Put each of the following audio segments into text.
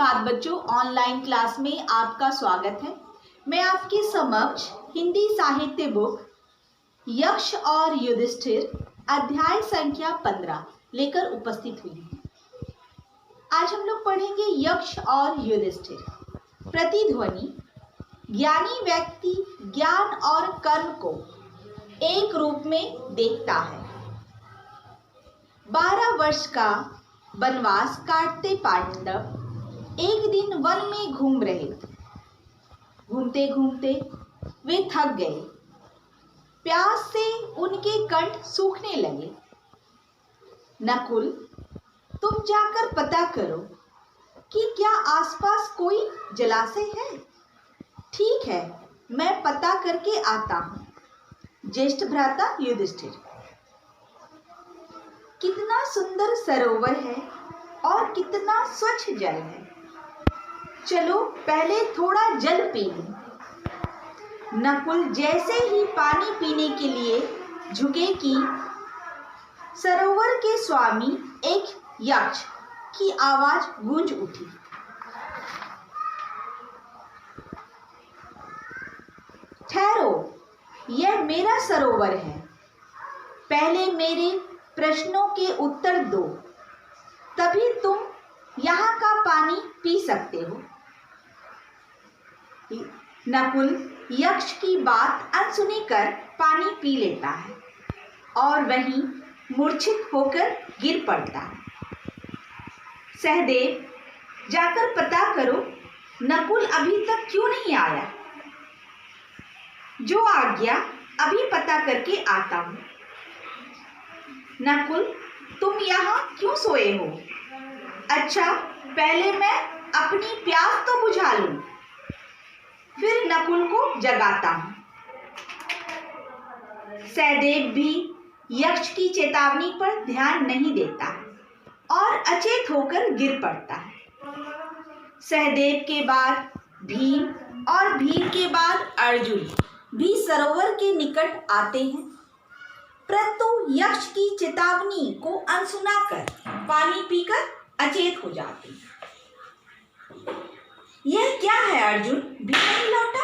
सुप्रभात बच्चों, online class में आपका स्वागत है। मैं आपके समक्ष हिंदी साहित्य बुक यक्ष और युधिष्ठिर अध्याय संख्या 15 लेकर उपस्थित हुई हूँ। आज हम लोग पढ़ेंगे यक्ष और युधिष्ठिर। प्रतिध्वनि: ज्ञानी व्यक्ति ज्ञान और कर्म को एक रूप में देखता है। 12 वर्ष का वनवास काटते पांडव एक दिन वन में घूम रहे थे। घूमते घूमते वे थक गए। प्यास से उनके कंठ सूखने लगे। नकुल, तुम जाकर पता करो कि क्या आसपास कोई जलाशय है। ठीक है, मैं पता करके आता हूँ। ज्येष्ठ भ्राता युधिष्ठिर। कितना सुंदर सरोवर है और कितना स्वच्छ जल है। चलो पहले थोड़ा जल पी लें। नकुल जैसे ही पानी पीने के लिए झुके कि सरोवर के स्वामी एक यक्ष की आवाज गूंज उठी। ठहरो, यह मेरा सरोवर है। पहले मेरे प्रश्नों के उत्तर दो, तभी तुम यहाँ का पानी पी सकते हो। नकुल यक्ष की बात अनसुनी कर पानी पी लेता है और वहीं मूर्छित होकर गिर पड़ता है। सहदेव, जाकर पता करो नकुल अभी तक क्यों नहीं आया। जो आज्ञा, अभी पता करके आता हूँ। नकुल, तुम यहाँ क्यों सोए हो? अच्छा, पहले मैं अपनी प्यास तो बुझा लूं, फिर नकुल को जगाता हूं। सहदेव भी यक्ष की चेतावनी पर ध्यान नहीं देता है और अचेत होकर गिर पड़ता है। सहदेव के बाद भीम और भीम के बाद अर्जुन भी सरोवर के निकट आते हैं, परंतु यक्ष की चेतावनी को अनसुना कर पानी पीकर अचेत हो जाते हैं। यह क्या है अर्जुन, भी नहीं लौटा?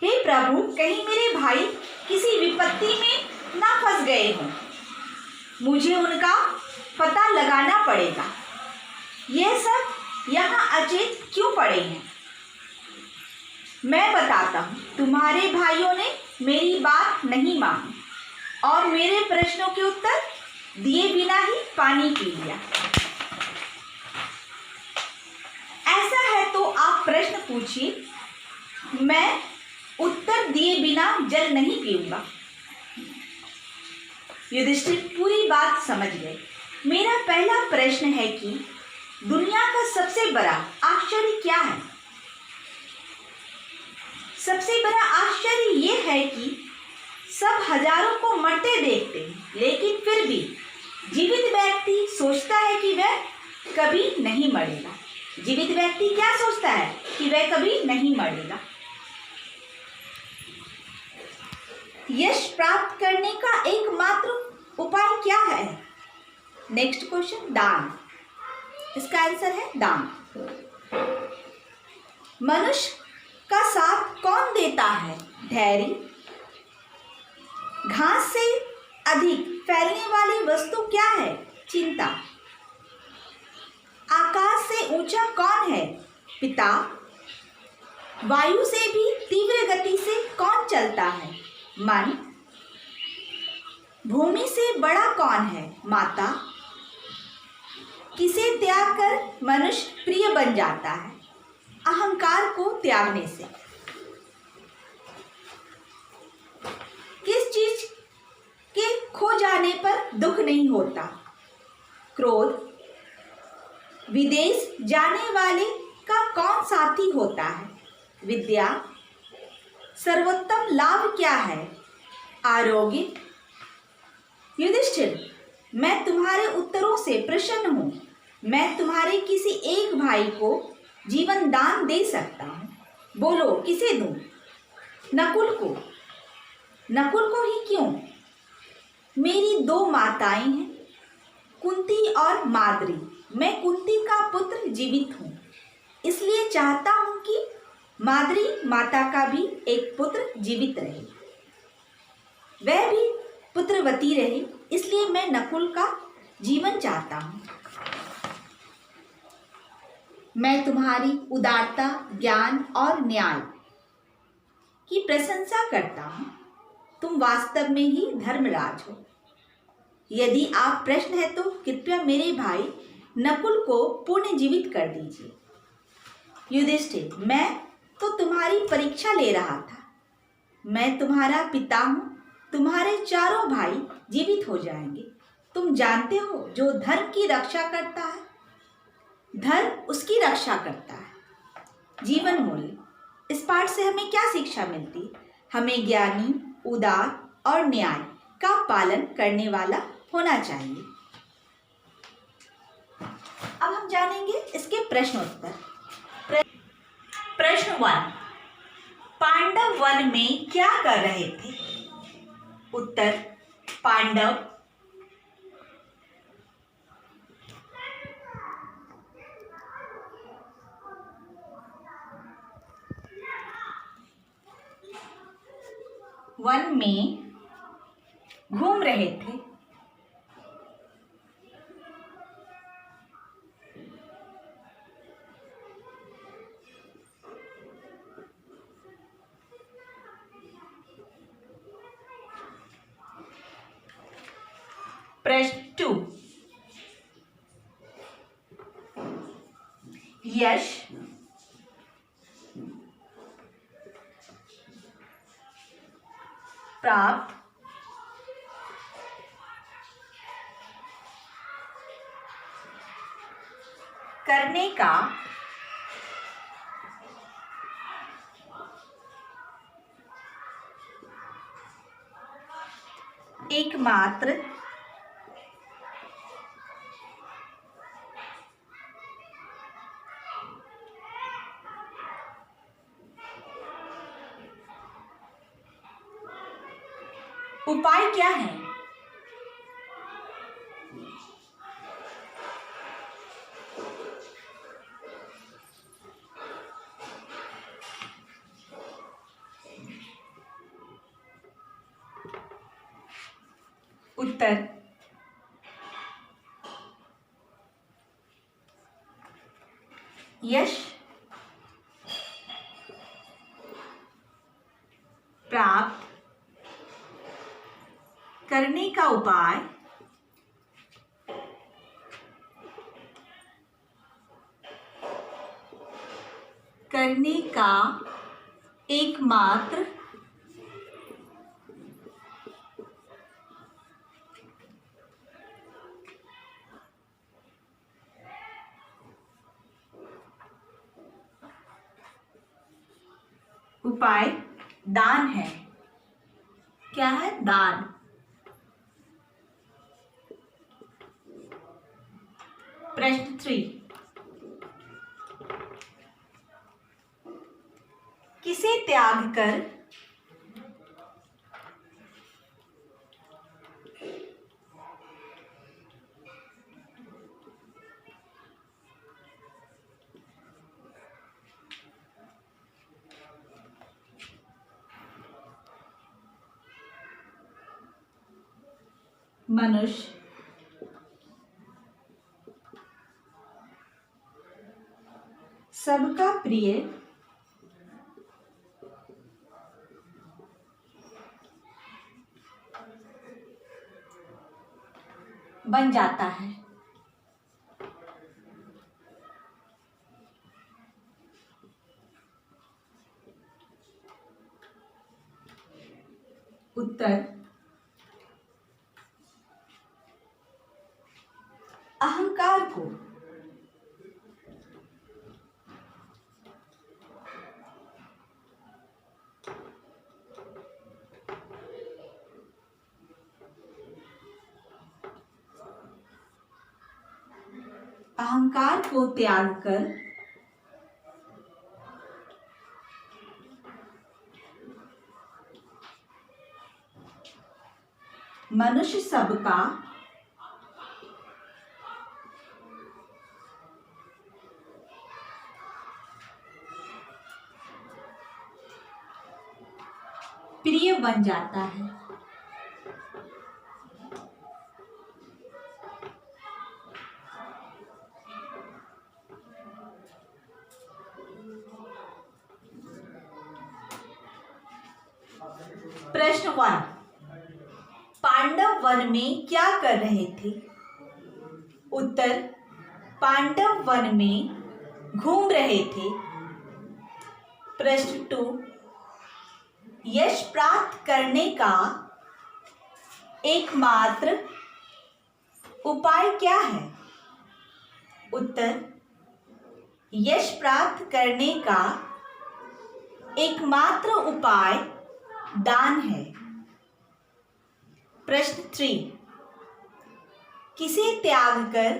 हे प्रभु, कहीं मेरे भाई किसी विपत्ति में ना फंस गए हों। मुझे उनका पता लगाना पड़ेगा। यह सब यहाँ अचेत क्यों पड़े हैं? मैं बताता हूँ। तुम्हारे भाइयों ने मेरी बात नहीं मानी और मेरे प्रश्नों के उत्तर दिए बिना ही पानी पी लिया। ऐसा है तो आप प्रश्न पूछिए, मैं उत्तर दिए बिना जल नहीं पीऊंगा। युधिष्ठिर पूरी बात समझ गए। मेरा पहला प्रश्न है कि दुनिया का सबसे बड़ा आश्चर्य क्या है? सबसे बड़ा आश्चर्य ये है कि सब हजारों को मरते देखते हैं, लेकिन फिर भी जीवित व्यक्ति सोचता है कि वह कभी नहीं मरेगा। जीवित व्यक्ति क्या सोचता है? कि वह कभी नहीं मरेगा। यश प्राप्त करने का एकमात्र उपाय क्या है? नेक्स्ट क्वेश्चन, दान। इसका आंसर है दान। मनुष्य का साथ कौन देता है? धैर्य। घास से अधिक फैलने वाली वस्तु क्या है? चिंता। आकाश से ऊंचा कौन है? पिता। वायु से भी तीव्र गति से कौन चलता है? मन। भूमि से बड़ा कौन है? माता। किसे त्याग कर मनुष्य प्रिय बन जाता है? अहंकार को त्यागने से। किस चीज के खो जाने पर दुख नहीं होता? क्रोध। विदेश जाने वाले का कौन साथी होता है? विद्या। सर्वोत्तम लाभ क्या है? आरोग्य। युधिष्ठिर, मैं तुम्हारे उत्तरों से प्रसन्न हूँ। मैं तुम्हारे किसी एक भाई को जीवन दान दे सकता हूँ। बोलो किसे दूं? नकुल को। नकुल को ही क्यों? मेरी 2 माताएं हैं, कुंती और माद्री। मैं कुंती का पुत्र जीवित हूँ, इसलिए चाहता हूँ कि माद्री माता का भी एक पुत्र जीवित रहे, वह भी पुत्रवती रहे, इसलिए मैं नकुल का जीवन चाहता हूँ। मैं तुम्हारी उदारता, ज्ञान और न्याय की प्रशंसा करता हूँ। तुम वास्तव में ही धर्मराज हो। यदि आप प्रश्न है तो कृपया मेरे भाई नकुल को पुनर्जीवित कर दीजिए। युधिष्ठिर, मैं तो तुम्हारी परीक्षा ले रहा था। मैं तुम्हारा पिता हूँ, तुम्हारे चारों भाई जीवित हो जाएंगे। तुम जानते हो, जो धर्म की रक्षा करता है, धर्म उसकी रक्षा करता है। जीवन मूल्य। इस पाठ से हमें क्या शिक्षा मिलती? हमें ज्ञानी, उदार और न्याय का पालन करने वाला होना चाहिए। अब हम जानेंगे इसके प्रश्न उत्तर। प्रश्न 1, पांडव वन में क्या कर रहे थे? उत्तर, पांडव वन में घूम रहे थे। प्रश्न 2, यश प्राप्त करने का एकमात्र उपाय क्या है? उत्तर, यश प्राप्त करने का उपाय करने का एकमात्र उपाय दान है। क्या है? दान। प्रश्न 3, किसे त्याग कर मनुष्य सबका प्रिय बन जाता है? उत्तर, अहंकार को। अहंकार को त्याग कर मनुष्य सबका प्रिय बन जाता है। प्रश्न 1, पांडव वन में क्या कर रहे थे? उत्तर, पांडव वन में घूम रहे थे। प्रश्न 2, यश प्राप्त करने का एकमात्र उपाय क्या है? उत्तर, यश प्राप्त करने का एकमात्र उपाय दान है। प्रश्न 3, किसे त्याग कर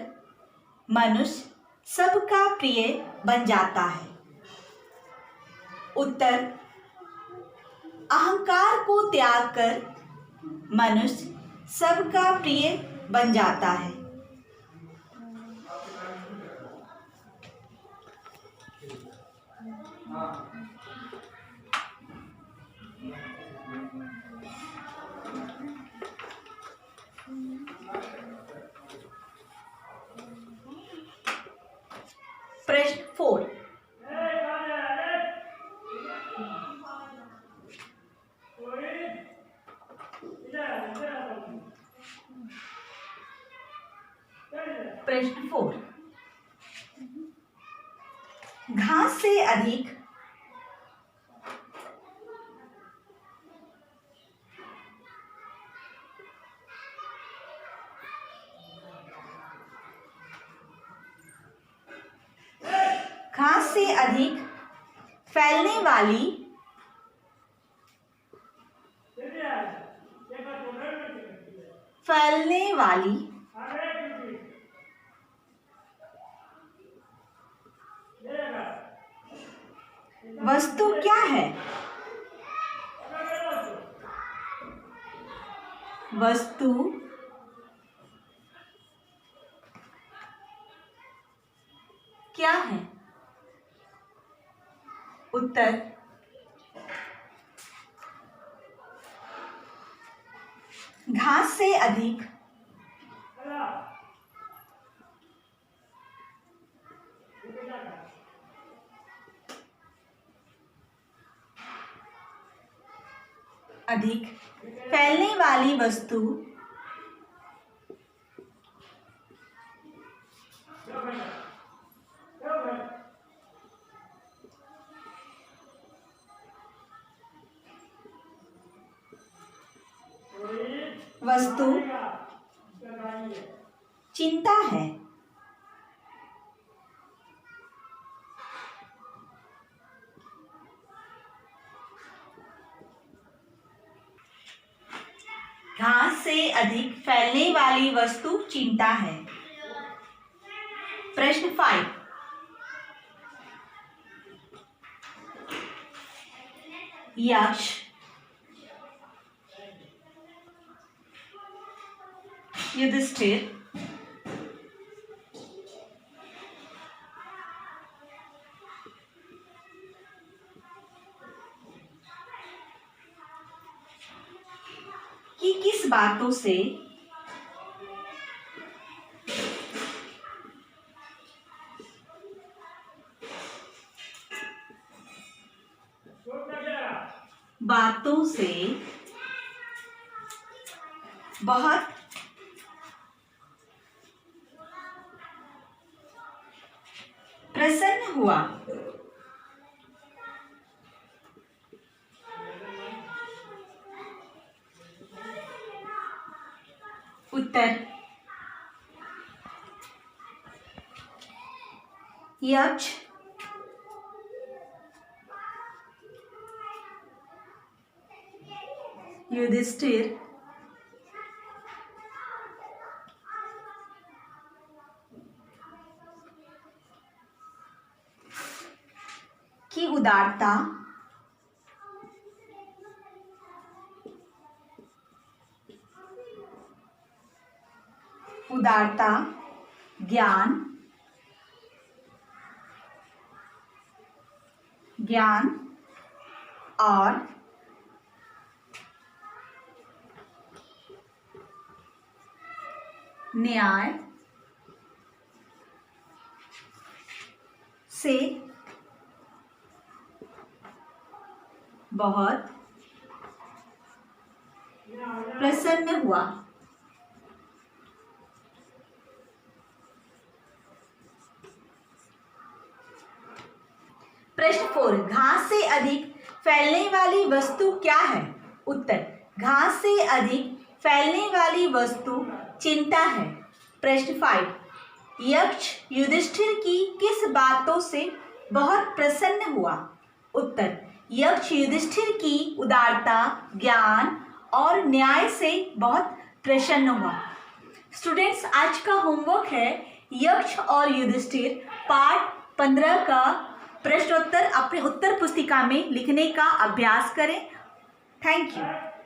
मनुष्य सबका प्रिय बन जाता है? उत्तर, अहंकार को त्याग कर मनुष्य सबका प्रिय बन जाता है। प्रश्न 4, प्रश्न 4, घास से अधिक फैलने वाली वस्तु क्या है? वस्तु क्या है? उत्तर, घास से अधिक फैलने वाली वस्तु चिंता है। घास से अधिक फैलने वाली वस्तु चिंता है। प्रश्न 5, यक्ष युधिष्ठिर की किस बातों से बहुत प्रसन्न हुआ? उत्तर, यक्ष युधिष्ठिर की उदारता ज्ञान और न्याय से बहुत प्रसन्न हुआ। प्रश्न 4, घास से अधिक फैलने वाली वस्तु क्या है? उत्तर, घास से अधिक फैलने वाली वस्तु चिंता है। प्रश्न 5, यक्ष युधिष्ठिर की किस बातों से बहुत प्रसन्न हुआ? उत्तर, यक्ष युधिष्ठिर की उदारता, ज्ञान और न्याय से बहुत प्रसन्न हुआ। स्टूडेंट्स, आज का होमवर्क है यक्ष और युधिष्ठिर पाठ 15 का प्रश्नोत्तर अपने उत्तर पुस्तिका में लिखने का अभ्यास करें। Thank you.